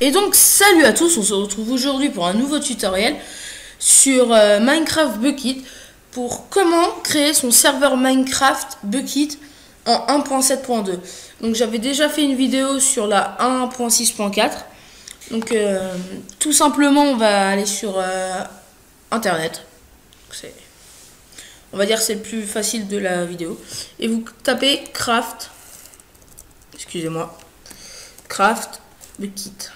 Et donc salut à tous, on se retrouve aujourd'hui pour un nouveau tutoriel sur Minecraft Bukkit pour comment créer son serveur Minecraft Bukkit en 1.7.2. Donc j'avais déjà fait une vidéo sur la 1.6.4. Donc tout simplement on va aller sur internet. On va dire que c'est le plus facile de la vidéo. Et vous tapez craft, excusez-moi, craft Bukkit.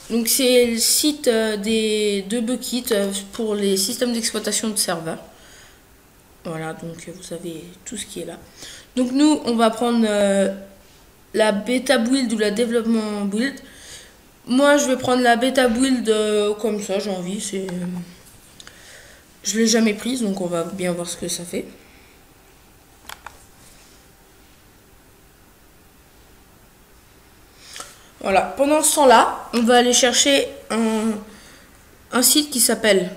Donc c'est le site de Bukkit pour les systèmes d'exploitation de serveurs. Voilà, donc vous avez tout ce qui est là. Donc nous, on va prendre la bêta build ou la développement build. Moi, je vais prendre la bêta build comme ça, j'ai envie. Je l'ai jamais prise, donc on va bien voir ce que ça fait. Voilà, pendant ce temps-là, on va aller chercher un site qui s'appelle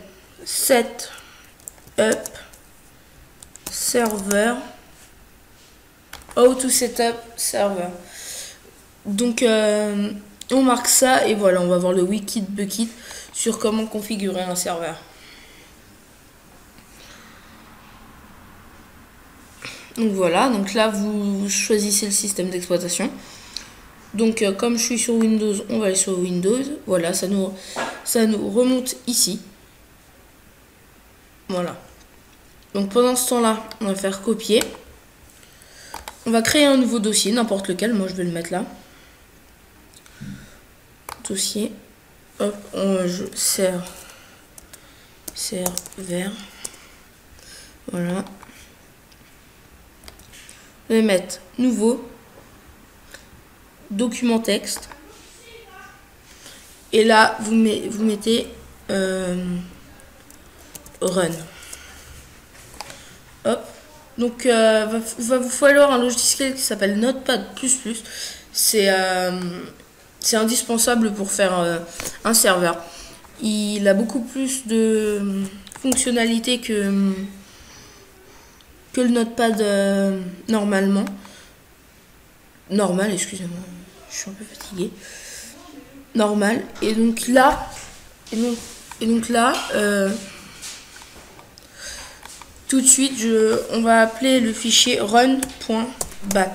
Setup Server. How to Setup Server. Donc, on marque ça et voilà, on va voir le wiki de Bukkit sur comment configurer un serveur. Donc voilà, donc là, vous choisissez le système d'exploitation. Donc comme je suis sur Windows, on va aller sur Windows. Voilà, ça nous remonte ici. Voilà. Donc pendant ce temps-là, on va faire copier. On va créer un nouveau dossier, n'importe lequel. Moi, je vais le mettre là. Dossier. Hop, je serveur. Voilà. Je vais mettre nouveau. Document texte et là vous mettez run. Hop, donc va vous falloir un logiciel qui s'appelle Notepad++. C'est indispensable pour faire un serveur. Il a beaucoup plus de fonctionnalités que le Notepad normal, excusez-moi, je suis un peu fatiguée. Normal. Et donc là, tout de suite, on va appeler le fichier run.bat.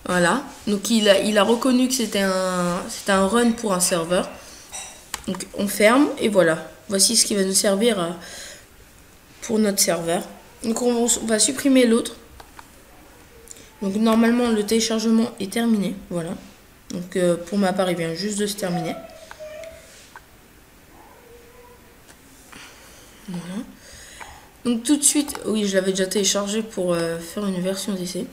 Voilà. Donc il a reconnu que c'était un run pour un serveur. Donc on ferme et voilà. Voici ce qui va nous servir pour notre serveur. Donc on va supprimer l'autre. Donc normalement le téléchargement est terminé, voilà. Donc pour ma part il vient juste de se terminer. Voilà. Donc tout de suite, oui je l'avais déjà téléchargé pour faire une version d'essai.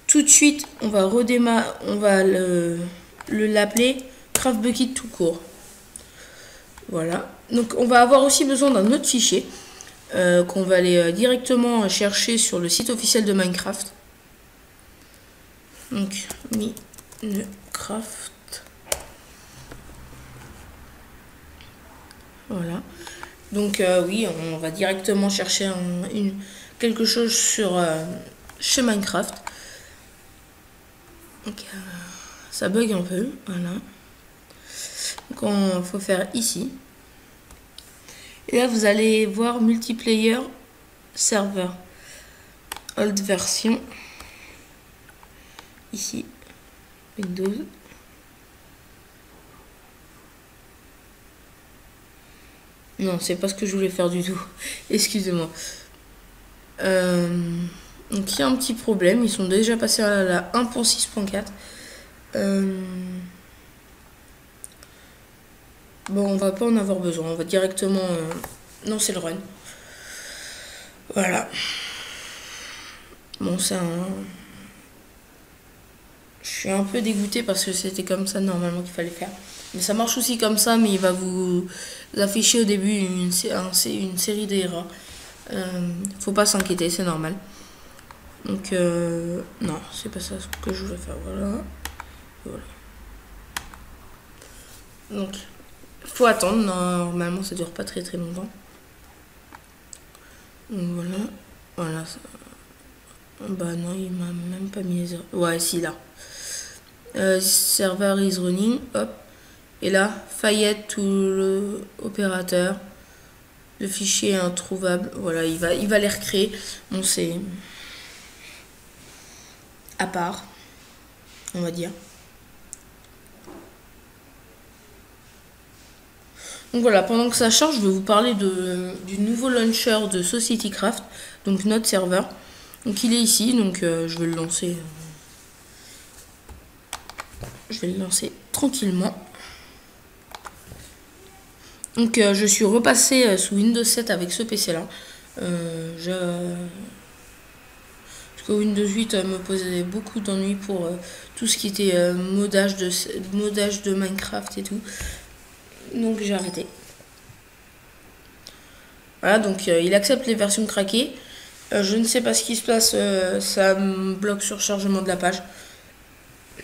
Tout de suite on va redémarrer, on va l'appeler Craft Bukkit tout court. Voilà. Donc on va avoir aussi besoin d'un autre fichier qu'on va aller directement chercher sur le site officiel de Minecraft. Donc, Minecraft. Voilà. Donc, oui, on va directement chercher quelque chose chez Minecraft. Donc, ça bug un peu. Voilà. Donc, il faut faire ici. Et là, vous allez voir multiplayer server. Old version. Ici, Windows. Non, c'est pas ce que je voulais faire du tout. Excusez-moi. Donc il y a un petit problème. Ils sont déjà passés à la 1.6.4. Bon, on va pas en avoir besoin. On va directement... Non, c'est le run. Voilà. Bon, c'est un... Je suis un peu dégoûtée parce que c'était comme ça normalement qu'il fallait faire. Mais ça marche aussi comme ça, mais il va vous afficher au début une série d'erreurs. Faut pas s'inquiéter, c'est normal. Donc, non, c'est pas ça que je voulais faire. Voilà. Voilà. Donc, faut attendre. Normalement, ça dure pas très longtemps. Donc, voilà. Voilà. Bah non, il m'a même pas mis les heures. Ouais, si, là. Server is running, hop. Et là, Fayette to le opérateur. Le fichier est introuvable. Voilà, il va les recréer. Bon, c'est à part, on va dire. Donc voilà, pendant que ça charge, je vais vous parler du nouveau launcher de SocietyCraft, donc notre serveur. Donc il est ici, donc je vais le lancer. Je vais le lancer tranquillement. Donc je suis repassé sous Windows 7 avec ce PC là. Parce que Windows 8 me posait beaucoup d'ennuis pour tout ce qui était modage de Minecraft et tout. Donc j'ai arrêté. Voilà, donc il accepte les versions craquées. Je ne sais pas ce qui se passe, ça me bloque sur chargement de la page.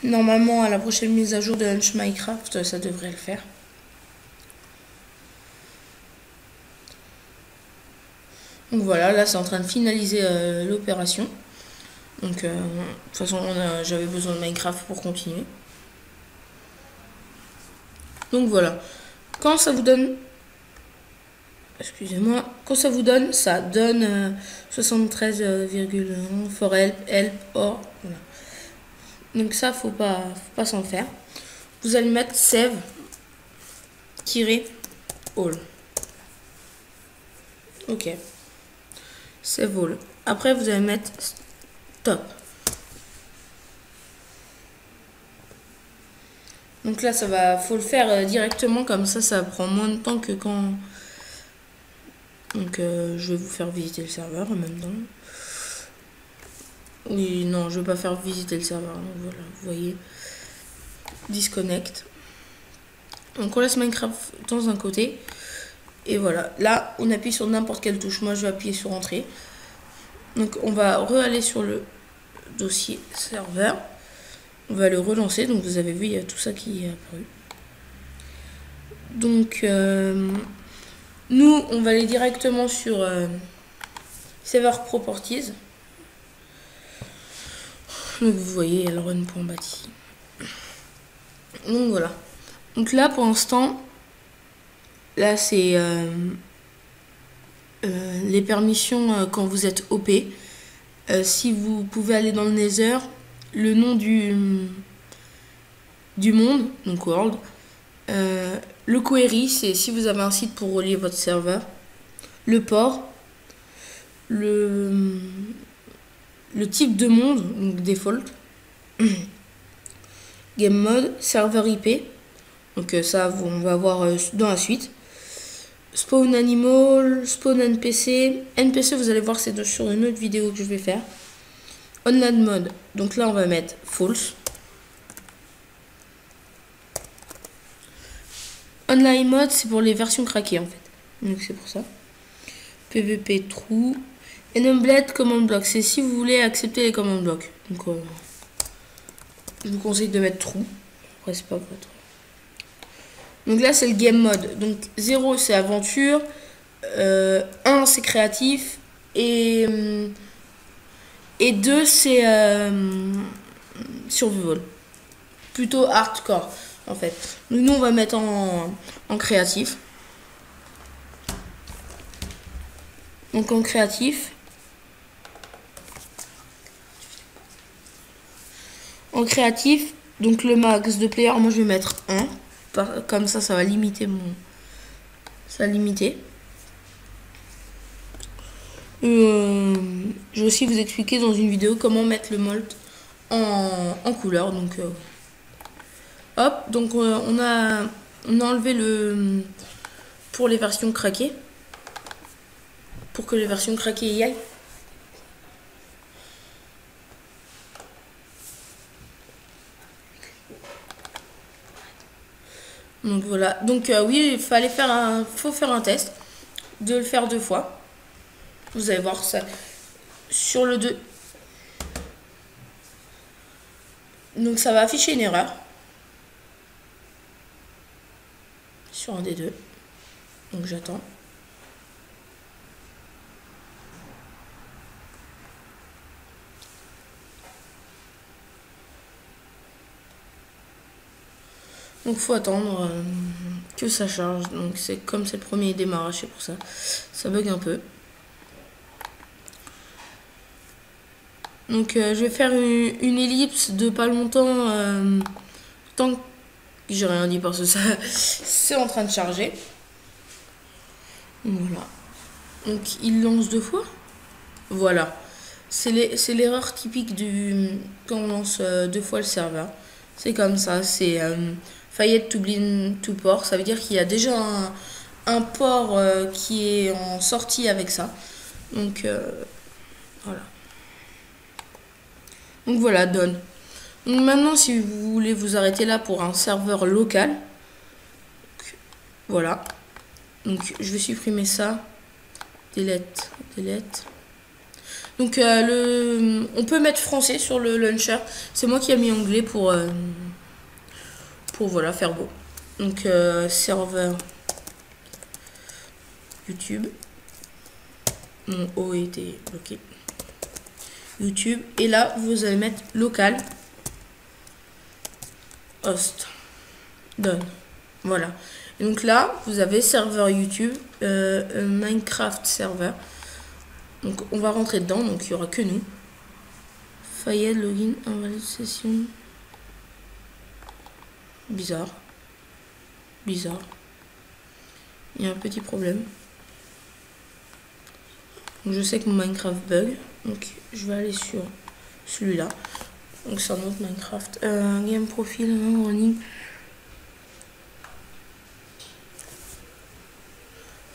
Normalement, à la prochaine mise à jour de Launch Minecraft, ça devrait le faire. Donc voilà, là c'est en train de finaliser l'opération. Donc de toute façon, j'avais besoin de Minecraft pour continuer. Donc voilà. Quand ça vous donne... Excusez-moi. Quand ça vous donne, ça donne 73,1 for help, or. Voilà. Donc ça, faut pas s'en faire. Vous allez mettre save-all. Ok. Save all. Après, vous allez mettre stop. Donc là, faut le faire directement, comme ça prend moins de temps que quand... Donc je vais vous faire visiter le serveur en même temps. Oui, non, je vais pas faire visiter le serveur. Donc voilà, vous voyez. Disconnect. Donc on laisse Minecraft dans un côté. Et voilà, là, on appuie sur n'importe quelle touche. Moi, je vais appuyer sur entrée. Donc on va re-aller sur le dossier serveur. On va le relancer. Donc vous avez vu, il y a tout ça qui est apparu. Donc nous, on va aller directement sur Server Properties. Donc vous voyez, il y a le run.bâti. Donc voilà. Donc là, pour l'instant, là c'est les permissions quand vous êtes OP. Si vous pouvez aller dans le Nether, le nom du monde, donc World. Le query, c'est si vous avez un site pour relier votre serveur. Le port. Le type de monde, donc default. Game mode, serveur IP. Donc ça, on va voir dans la suite. Spawn animal, spawn NPC. NPC, vous allez voir, c'est sur une autre vidéo que je vais faire. Online mode, donc là on va mettre false. Online mode, c'est pour les versions craquées en fait. Donc c'est pour ça. PVP true. Enabled command block, c'est si vous voulez accepter les command block. Donc je vous conseille de mettre true. Après c'est pas votre. Donc là c'est le game mode. Donc 0 c'est aventure. 1 c'est créatif. Et 2 c'est survival. Plutôt hardcore en fait. Nous on va mettre en créatif. Donc en créatif. En créatif, donc le max de player, moi je vais mettre 1. Comme ça, ça va limiter Ça va limiter. Je vais aussi vous expliquer dans une vidéo comment mettre le mold en couleur. Donc hop, donc on a enlevé le pour les versions craquées. Pour que les versions craquées y aillent. Donc voilà. Donc oui, il faut faire un test. De le faire 2 fois. Vous allez voir ça. Sur le 2. Donc ça va afficher une erreur. Sur un des deux. Donc j'attends. Donc faut attendre que ça charge. Donc c'est comme c'est le premier démarrage, c'est pour ça. Ça bug un peu. Donc je vais faire une ellipse de pas longtemps. Tant que j'ai rien dit parce que ça c'est en train de charger. Voilà. Donc il lance 2 fois. Voilà. C'est l'erreur typique quand on lance 2 fois le serveur. C'est comme ça. C'est failed to blind to port. Ça veut dire qu'il y a déjà un port qui est en sortie avec ça. Donc voilà. Donc voilà, done. Donc maintenant, si vous voulez vous arrêter là pour un serveur local, voilà. Donc je vais supprimer ça. Delete, delete. Donc on peut mettre français sur le launcher. C'est moi qui ai mis anglais pour voilà, faire beau. Donc serveur YouTube. Mon O était bloqué. YouTube. Et là, vous allez mettre local. Host. Done. Voilà. Et donc là, vous avez serveur YouTube. Minecraft serveur. Donc on va rentrer dedans. Donc il n'y aura que nous. Failed login, invalid session. Bizarre. Bizarre. Il y a un petit problème. Donc, je sais que mon Minecraft bug. Donc je vais aller sur celui-là. Donc c'est un autre Minecraft. Game profile running.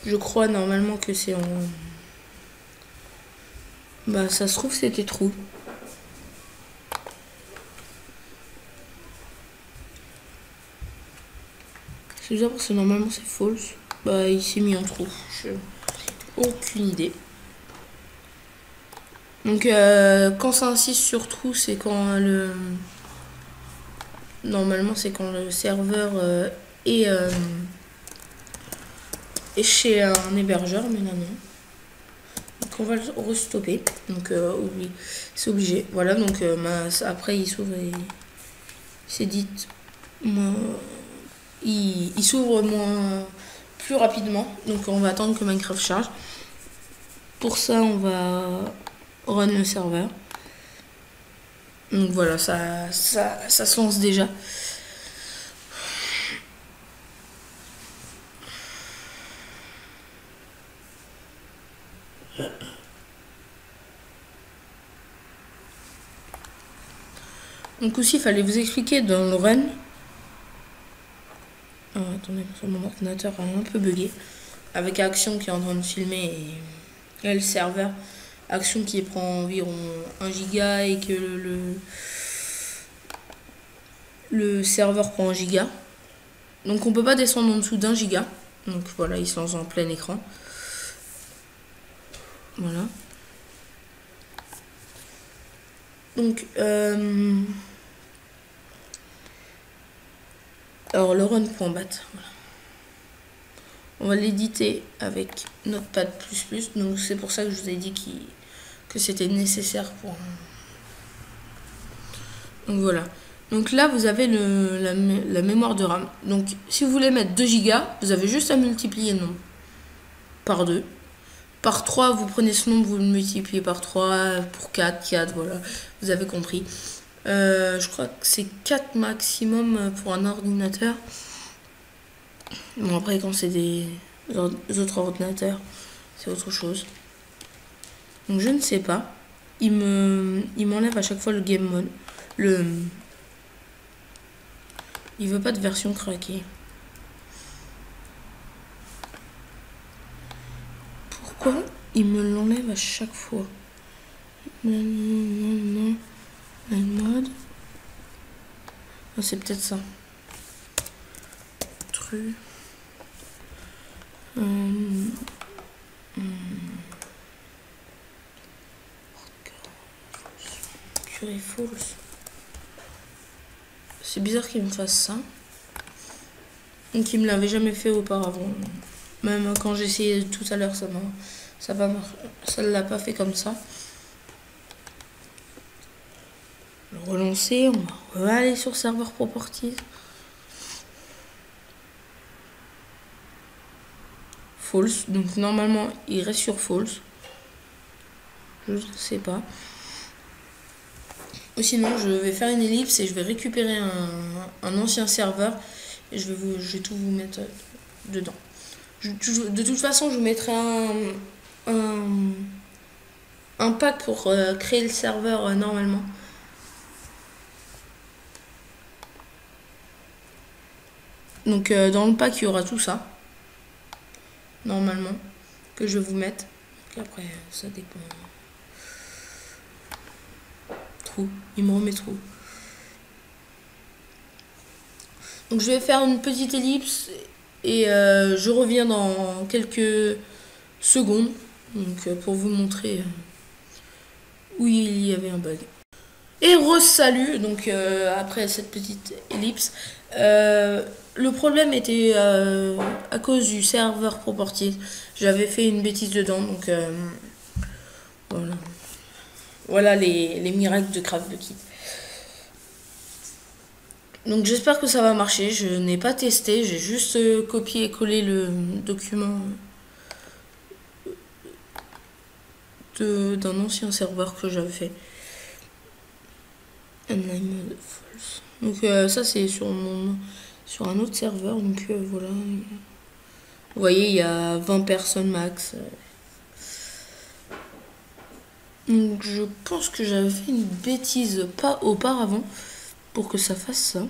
Je crois normalement que c'est en... Bah ça se trouve c'était true. C'est bizarre parce que normalement c'est false. Bah il s'est mis en trou. J'ai aucune idée. Donc quand ça insiste sur trou, c'est quand le... Normalement c'est quand le serveur est chez un hébergeur, mais là non. Donc on va le restopper. Donc oui, c'est obligé. Voilà, donc après il s'ouvre et c'est dit il s'ouvre plus rapidement. Donc on va attendre que Minecraft charge. Pour ça on va run le serveur. Donc voilà, ça se lance déjà. Donc aussi, il fallait vous expliquer dans le run. Attendez, mon ordinateur a un peu bugué. Avec Action qui est en train de filmer et le serveur. Action qui prend environ 1 giga et que le serveur prend 1 giga. Donc on peut pas descendre en dessous d'1 giga. Donc voilà, il se lance en plein écran. Voilà. Donc alors le run.bat, voilà. On va l'éditer avec Notepad++. Donc c'est pour ça que je vous ai dit que c'était nécessaire pour... Donc voilà. Donc là vous avez la mémoire de RAM. Donc si vous voulez mettre 2 Go, vous avez juste à multiplier le nombre par 2. Par 3, vous prenez ce nombre, vous le multipliez par 3, pour 4, voilà. Vous avez compris. Je crois que c'est 4 maximum pour un ordinateur. Bon, après, quand c'est des autres ordinateurs, c'est autre chose. Donc, je ne sais pas. Il m'enlève à chaque fois le game mode. Il veut pas de version craquée. Pourquoi il me l'enlève à chaque fois? Non. Mode. Oh, c'est peut-être ça. Truc. Curry false. C'est bizarre qu'il me fasse ça. Donc il me l'avait jamais fait auparavant. Même quand j'ai essayé tout à l'heure, ça ne l'a pas fait comme ça. Le relancer, on va aller sur serveur properties. false. Donc normalement il reste sur false. Je sais pas. Ou sinon je vais faire une ellipse et je vais récupérer un ancien serveur. Et je vais tout vous mettre dedans. De toute façon je vous mettrai un pack pour créer le serveur normalement. Donc dans le pack il y aura tout ça. Normalement. Que je vais vous mettre. Donc, après ça dépend. Trou. Il me remet trop. Donc je vais faire une petite ellipse. Et je reviens dans quelques secondes. Donc pour vous montrer où il y avait un bug. Et re-salut, donc après cette petite ellipse. Le problème était à cause du serveur properties. J'avais fait une bêtise dedans, donc voilà. Voilà les miracles de CraftBukkit. Donc j'espère que ça va marcher. Je n'ai pas testé, j'ai juste copié et collé le document d'un ancien serveur que j'avais fait. False. Donc ça c'est sur un autre serveur. Donc voilà. Vous voyez, il y a 20 personnes max. Donc je pense que j'avais fait une bêtise pas auparavant pour que ça fasse ça.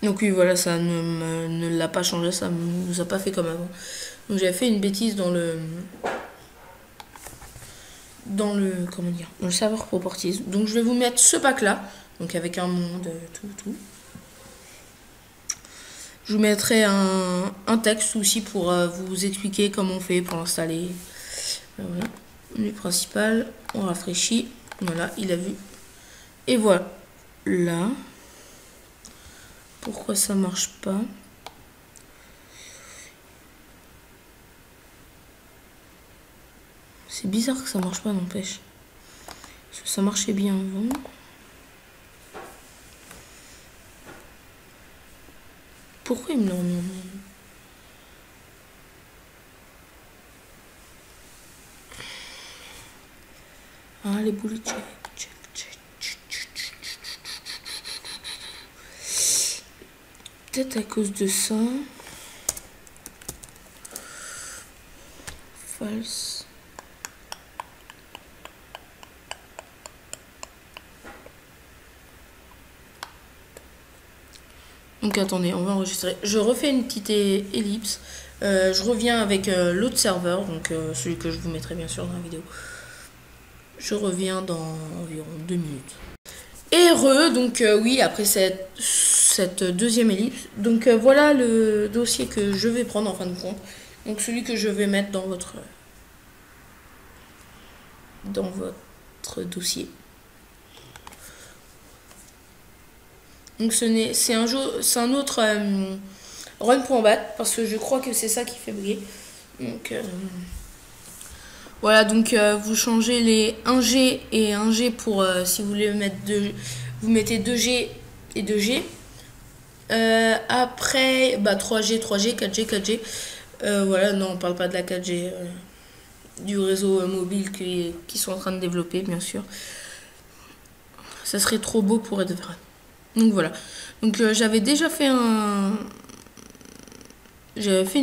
Donc oui, voilà, ça ne l'a pas changé, ça ne nous a pas fait comme avant. Donc j'avais fait une bêtise dans le comment dire, dans le serveur properties. Donc je vais vous mettre ce pack là, donc avec un monde, tout. Je vous mettrai un texte aussi pour vous expliquer comment on fait pour l'installer. Voilà, menu principal, on rafraîchit, voilà, il a vu. Et voilà, là, pourquoi ça marche pas? C'est bizarre que ça marche pas, n'empêche. Parce que ça marchait bien avant. Pourquoi il me l'a remis en mode? Ah, les boulets, check. Peut-être à cause de ça. False. Donc attendez, on va enregistrer. Je refais une petite ellipse. Je reviens avec l'autre serveur, donc celui que je vous mettrai bien sûr dans la vidéo. Je reviens dans environ 2 minutes. Et donc oui, après cette deuxième ellipse. Donc voilà le dossier que je vais prendre en fin de compte. Donc celui que je vais mettre dans votre dossier. Donc c'est un autre run.bat parce que je crois que c'est ça qui fait bugger. Donc voilà, donc vous changez les 1G et 1G pour si vous voulez mettre vous mettez 2G et 2G. Après 3G, 3G, 4G, 4G. Voilà, non, on parle pas de la 4G du réseau mobile qui sont en train de développer, bien sûr. Ça serait trop beau pour être vrai. Donc voilà. Donc j'avais déjà fait une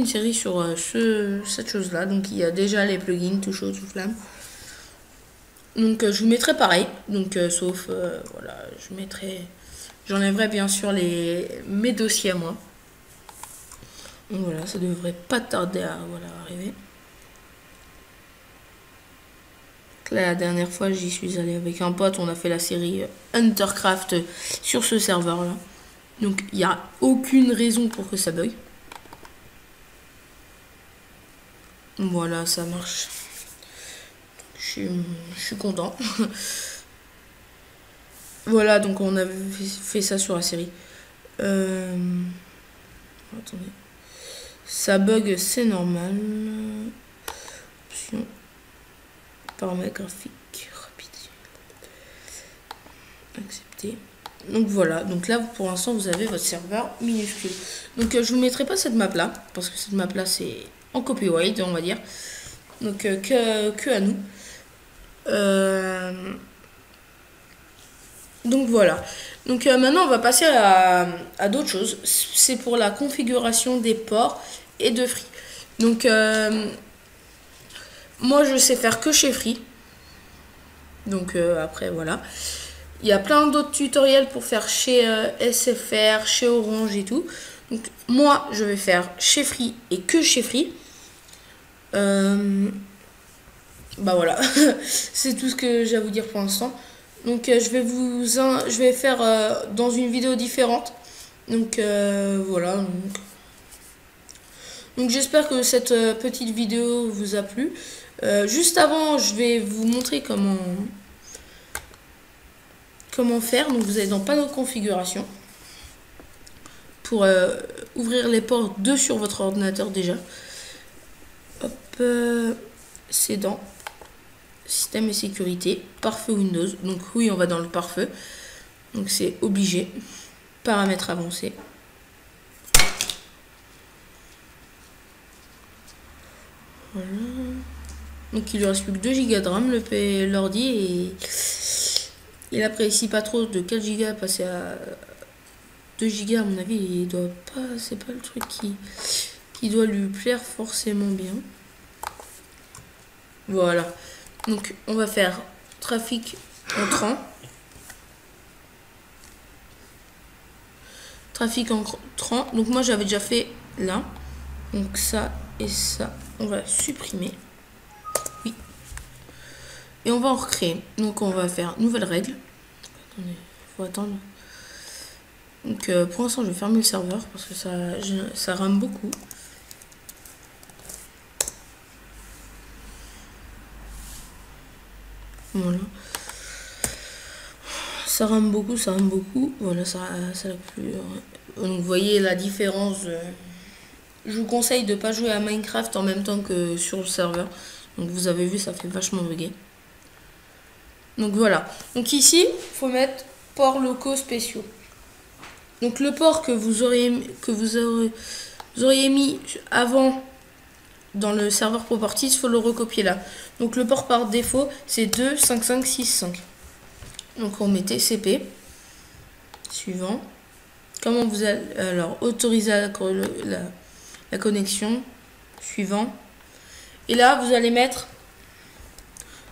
série sur cette chose-là. Donc il y a déjà les plugins, tout chaud, tout flamme. Donc je vous mettrai pareil. Donc sauf voilà, j'enlèverai bien sûr mes dossiers à moi. Donc voilà, ça devrait pas tarder à arriver. Là, la dernière fois, j'y suis allée avec un pote. On a fait la série Huntercraft sur ce serveur-là. Donc, il n'y a aucune raison pour que ça bug. Voilà, ça marche. Je suis content. Voilà, donc on avait fait ça sur la série. Attendez. Ça bug, c'est normal. Option. Paramètres graphiques. Rapide. Accepter. Donc voilà, donc là pour l'instant vous avez votre serveur minuscule. Donc je vous mettrai pas cette map là, parce que cette map là c'est en copyright on va dire. Donc que à nous. Donc voilà. Donc maintenant on va passer à d'autres choses. C'est pour la configuration des ports et de Free. Donc moi je sais faire que chez Free. Donc après voilà. Il y a plein d'autres tutoriels pour faire chez SFR, chez Orange et tout. Donc moi je vais faire chez Free et que chez Free. Bah voilà, c'est tout ce que j'ai à vous dire pour l'instant. Donc je vais faire dans une vidéo différente. Donc voilà. Donc j'espère que cette petite vidéo vous a plu. Juste avant, je vais vous montrer comment faire. Donc vous allez dans panneau de configuration pour ouvrir les ports sur votre ordinateur déjà. Hop, c'est dans système et sécurité, pare-feu Windows. Donc oui, on va dans le pare-feu. Donc c'est obligé. Paramètres avancés. Voilà. Donc il lui reste plus que 2 Go de RAM l'ordi et il apprécie pas trop de 4 Go passer à 2 Go à mon avis, il doit pas, c'est pas le truc qui doit lui plaire forcément bien. Voilà. Donc on va faire trafic entrant. Trafic entrant. Donc moi j'avais déjà fait là. Donc ça et ça, on va supprimer. Oui. Et on va en recréer. Donc on va faire nouvelle règle. Attendez, faut attendre. Donc pour l'instant je vais fermer le serveur parce que ça rame beaucoup. Voilà. Ça rame beaucoup, ça rame beaucoup. Voilà, ça plus. Donc vous voyez la différence. Je vous conseille de ne pas jouer à Minecraft en même temps que sur le serveur. Donc vous avez vu, ça fait vachement bugger. Donc voilà. Donc ici, il faut mettre ports locaux spéciaux. Donc le port que vous auriez mis avant dans le serveur properties, il faut le recopier là. Donc le port par défaut, c'est 25565. Donc on met TCP. Suivant. Comment vous allez... Alors, autoriser la connexion. Suivant. Et là, vous allez mettre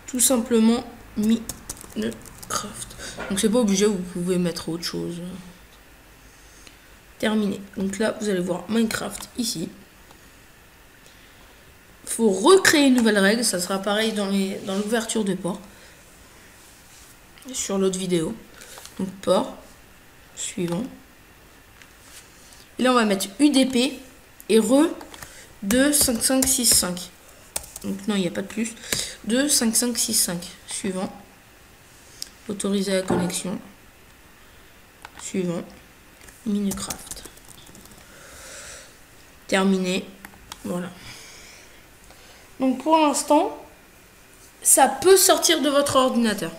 tout simplement Minecraft. Donc c'est pas obligé, vous pouvez mettre autre chose. Terminé. Donc là, vous allez voir Minecraft ici. Il faut recréer une nouvelle règle. Ça sera pareil dans l'ouverture de port. Sur l'autre vidéo. Donc port. Suivant. Et là, on va mettre UDP et re 25565. Donc non, il n'y a pas de plus. 25565. Suivant. Autoriser la connexion. Suivant. Minecraft. Terminé. Voilà. Donc pour l'instant, ça peut sortir de votre ordinateur.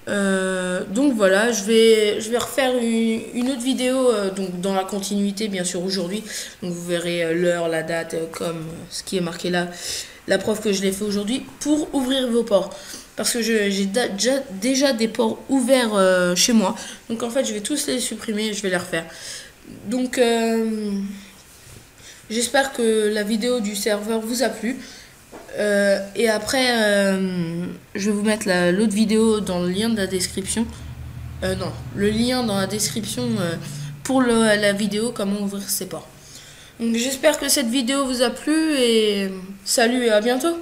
Donc voilà, je vais refaire une autre vidéo donc dans la continuité bien sûr aujourd'hui. Donc vous verrez l'heure, la date, comme ce qui est marqué là, la preuve que je l'ai fait aujourd'hui pour ouvrir vos ports. Parce que j'ai déjà des ports ouverts chez moi. Donc en fait je vais tous les supprimer et je vais les refaire. Donc j'espère que la vidéo du serveur vous a plu. Et après, je vais vous mettre l'autre vidéo dans le lien de la description. Non, le lien dans la description pour la vidéo comment ouvrir ses ports. Donc j'espère que cette vidéo vous a plu et salut et à bientôt.